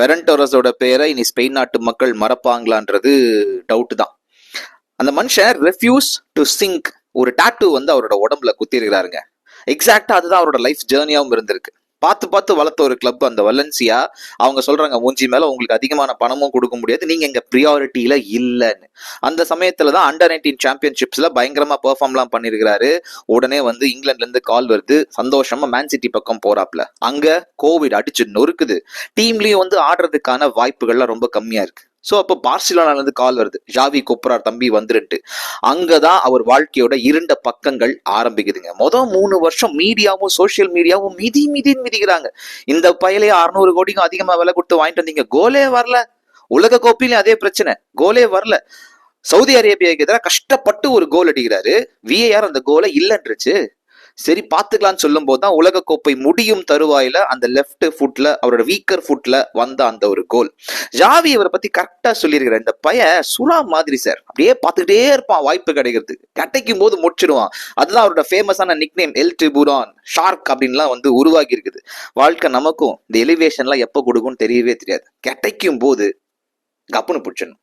Fern டோரஸோட பேரை இனி Spain நாட்டு மக்கள் மறப்பாங்களான்றது டவுட் தான். அந்த மனுஷன் ரெஃப்யூஸ் டு சிங்க் ஒரு டாட்டூ வந்து அவரோட உடம்புல குத்திருக்கிறாருங்க. எக்ஸாக்டா அதுதான் அவரோட லைஃப் ஜேர்னியாவும் இருந்திருக்கு. பார்த்து பார்த்து வளர்த்த ஒரு கிளப் அந்த வலன்சியா. அவங்க சொல்றாங்க, மூஞ்சி மேல உங்களுக்கு அதிகமான பணமும் கொடுக்க முடியாது, நீங்க எங்க ப்ரியாரிட்டியில இல்லைன்னு. அந்த சமயத்துலதான் அண்டர் 19 சாம்பியன்ஷிப்ஸ்ல பயங்கரமா பெர்ஃபார்ம்லாம் பண்ணிருக்கிறாரு. உடனே வந்து இங்கிலாந்துல இருந்து கால் வருது, சந்தோஷமா மேன் சிட்டி பக்கம் போறாப்ல. அங்க கோவிட் அடிச்சு நொறுக்குது. டீம்லயும் வந்து ஆடுறதுக்கான வாய்ப்புகள்லாம் ரொம்ப கம்மியா இருக்கு. சோ அப்ப பார்சிலோனால இருந்து கால் வருது, ஜாவி கூப்பிடுறார் தம்பி வந்துருட்டு. அங்கதான் அவர் வாழ்க்கையோட இருண்ட பக்கங்கள் ஆரம்பிக்குதுங்க. 3 வருஷம் மீடியாவும் சோசியல் மீடியாவும் மிதிக்கிறாங்க. இந்த பையலே 600 கோடிக்கும் அதிகமா விலை கொடுத்து வாங்கிட்டு வந்தீங்க, கோலே வரல. உலக கோப்பையிலும் அதே பிரச்சனை, கோலே வரல. சவுதி அரேபியாவுக்கு எதிராக கஷ்டப்பட்டு ஒரு கோல் அடிக்கிறாரு, VAR அந்த கோலை இல்லைன்றுச்சு. சரி பாத்துக்கலாம்னு சொல்லும் போதுதான் உலக கோப்பை முடியும் தருவாயில அந்த லெப்ட் ஃபுட்ல, அவரோட வீக்கர் ஃபுட்ல வந்த அந்த ஒரு கோல். ஜாவி இவரை பத்தி கரெக்டா சொல்லியிருக்கிறார், இந்த பையன் சுறா மாதிரி சார், அப்படியே பார்த்துக்கிட்டே இருப்பான், வாய்ப்பு கிடைக்கிறதுக்கு கிடைக்கும் போது முடிச்சிடுவான். அதுதான் அவரோட ஃபேமஸான நிக்நேம், எல் டிபுரான், ஷார்க் அப்படின்லாம் வந்து உருவாகி இருக்குது. வாழ்க்கை நமக்கும் இந்த எலிவேஷன்லாம் எப்போ கொடுக்கும்னு தெரியவே தெரியாது. கிடைக்கும் போது கப்புன்னு பிடிச்சிடணும்.